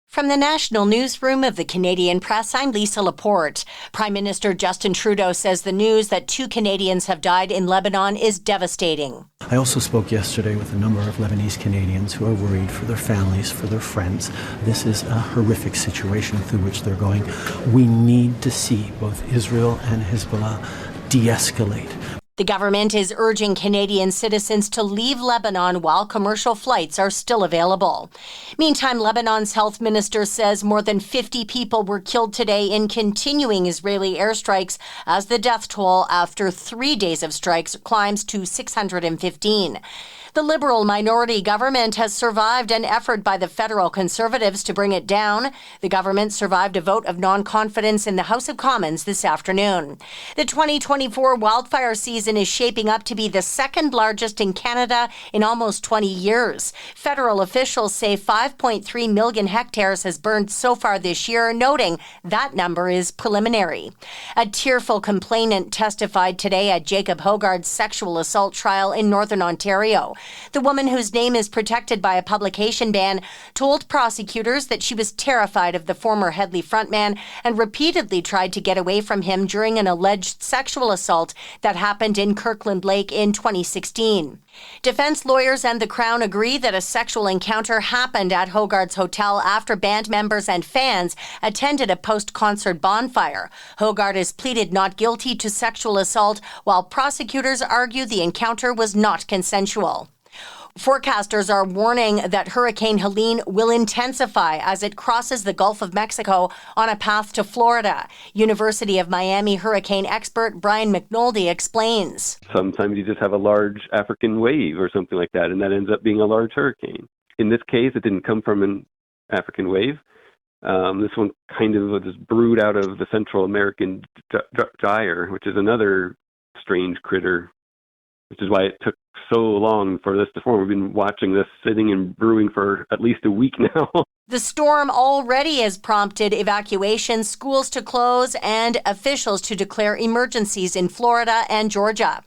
From the National Newsroom of the Canadian Press, I'm Lisa Laporte. Prime Minister Justin Trudeau says the news that 2 Canadians have died in Lebanon is devastating. I also spoke yesterday with a number of Lebanese Canadians who are worried for their families, for their friends. This is a horrific situation through which they're going. We need to see both Israel and Hezbollah de-escalate. The government is urging Canadian citizens to leave Lebanon while commercial flights are still available. Meantime, Lebanon's health minister says more than 50 people were killed today in continuing Israeli airstrikes as the death toll after 3 days of strikes climbs to 615. The Liberal minority government has survived an effort by the federal Conservatives to bring it down. The government survived a vote of non-confidence in the House of Commons this afternoon. The 2024 wildfire season is shaping up to be the second largest in Canada in almost 20 years. Federal officials say 5.3 million hectares has burned so far this year, noting that number is preliminary. A tearful complainant testified today at Jacob Hogarth's sexual assault trial in Northern Ontario. The woman, whose name is protected by a publication ban, told prosecutors that she was terrified of the former Headley frontman and repeatedly tried to get away from him during an alleged sexual assault that happened in Kirkland Lake in 2016. Defense lawyers and the Crown agree that a sexual encounter happened at Hogarth's hotel after band members and fans attended a post-concert bonfire. Hogarth has pleaded not guilty to sexual assault, while prosecutors argue the encounter was not consensual. Forecasters are warning that Hurricane Helene will intensify as it crosses the Gulf of Mexico on a path to Florida. University of Miami hurricane expert Brian McNulty explains. Sometimes you just have a large African wave or something like that, and that ends up being a large hurricane. In this case, it didn't come from an African wave. This one kind of was brewed out of the Central American gyre, which is another strange critter, which is why it took so long for this to form. We've been watching this sitting and brewing for at least a week now. The storm already has prompted evacuations, schools to close, and officials to declare emergencies in Florida and Georgia.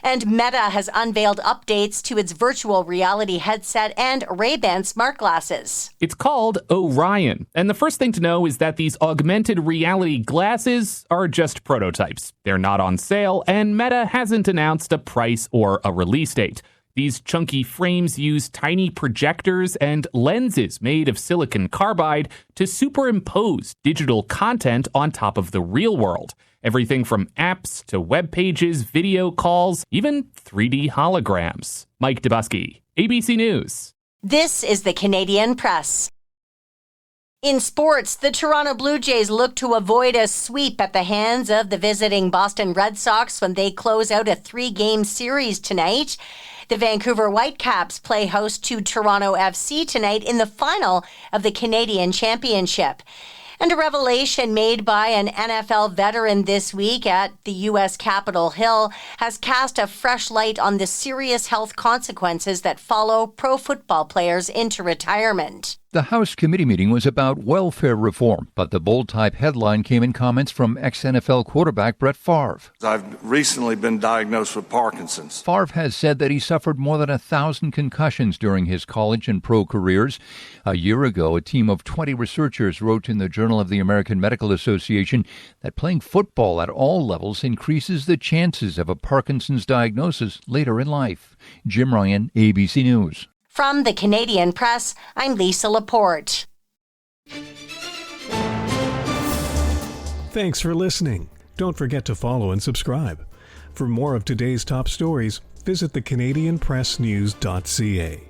And Meta has unveiled updates to its virtual reality headset and Ray-Ban smart glasses. It's called Orion. And the first thing to know is that these augmented reality glasses are just prototypes. They're not on sale, and Meta hasn't announced a price or a release date. These chunky frames use tiny projectors and lenses made of silicon carbide to superimpose digital content on top of the real world. Everything from apps to web pages, video calls, even 3D holograms. Mike Dubusky, ABC News. This is the Canadian Press. In sports, the Toronto Blue Jays look to avoid a sweep at the hands of the visiting Boston Red Sox when they close out a 3-game series tonight. The Vancouver Whitecaps play host to Toronto FC tonight in the final of the Canadian Championship. And a revelation made by an NFL veteran this week at the U.S. Capitol Hill has cast a fresh light on the serious health consequences that follow pro football players into retirement. The House committee meeting was about welfare reform, but the bold-type headline came in comments from ex-NFL quarterback Brett Favre. I've recently been diagnosed with Parkinson's. Favre has said that he suffered more than 1,000 concussions during his college and pro careers. A year ago, a team of 20 researchers wrote in the Journal of the American Medical Association that playing football at all levels increases the chances of a Parkinson's diagnosis later in life. Jim Ryan, ABC News. From the Canadian Press, I'm Lisa Laporte. Thanks for listening. Don't forget to follow and subscribe. For more of today's top stories, visit thecanadianpressnews.ca.